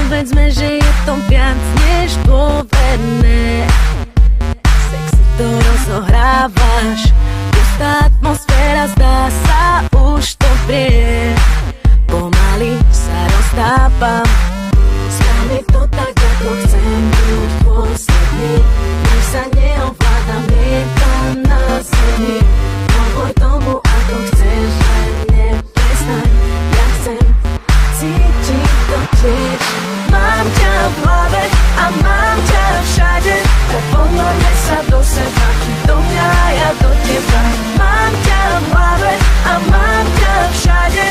povedzme, že je to viac než dôverné. Sexy to rozohrávaš, pustá atmosféra, zdá sa, už to vie. Pomaly sa roztápam, spraví to tak, ako chcem byť posledný. Nech sa neovládam, lietam na zemi. Hovor tomu, ako chceš, len neprestaň. Ja chcem cítiť to tiež. Mám ťa v hlave a mám ťa všade, tak ponorme sa do seba, do mňa, ja do teba. Mám ťa v hlave a mám ťa všade,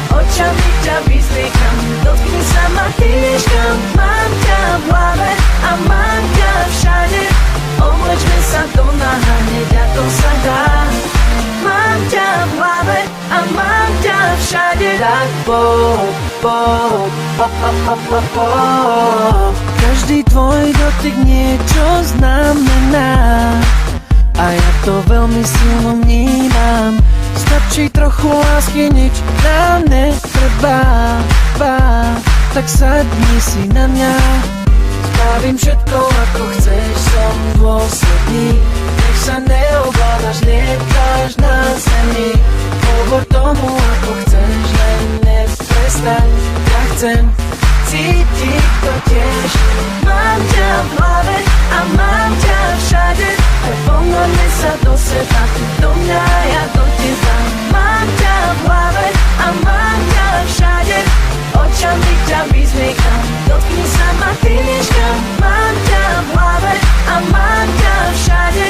očami ťa vyzliekam, dotkni sa ma chvíľičkam. Mám ťa v hlave a mám ťa všade, oblečme sa do náha, hneď ako sa dá. Mám ťa v hlave a mám ťa všade, tak poď. Každý tvoj dotyk niečo znamená a ja to veľmi silno vnímam. Stačí trochu lásky, nič nám netreba. Tak sadni si na mňa, spravím všetko ako chceš, som dôsledný. Nech sa neovládaš, lietáš na zemi. Hovor tomu ako chceš, len neprestaň. Ja chcem cítiť to tiež. Mám ťa v hlave a mám ťa všade, tak ponorme sa do seba, do mňa, ja do teba. Mám ťa v hlave a mám ťa všade, očami ťa vyzliekam, dotkni sa ma chvíľičkam. Mám ťa v hlave a mám ťa všade,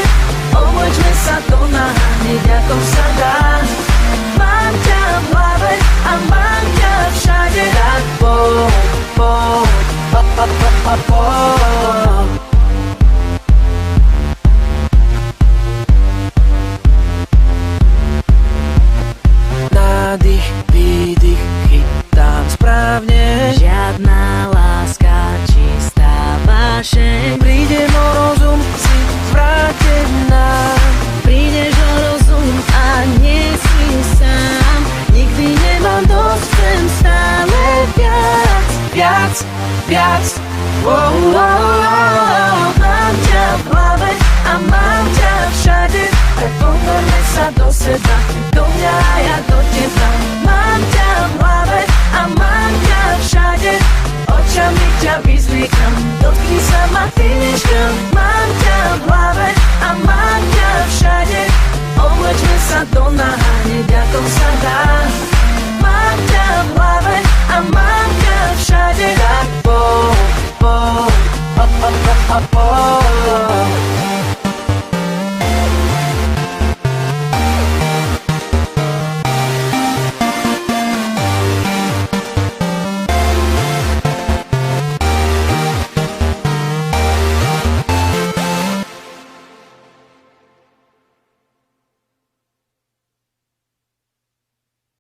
oblečme sa do náha, hneď ako sa dá. Mám ťa v hlave a mám ťa všade, tak poď. Nádych, výdych, chytám správne. Žiadna láska, čistá vášeň. Prídem o rozum, si zvrátená. Prídeš o rozum a nie si sám. Nikdy nemám dosť, chcem stále viac. Mám ťa v hlave a mám ťa všade, tak ponorme sa do seba, do mňa, ja do teba. Mám ťa v hlave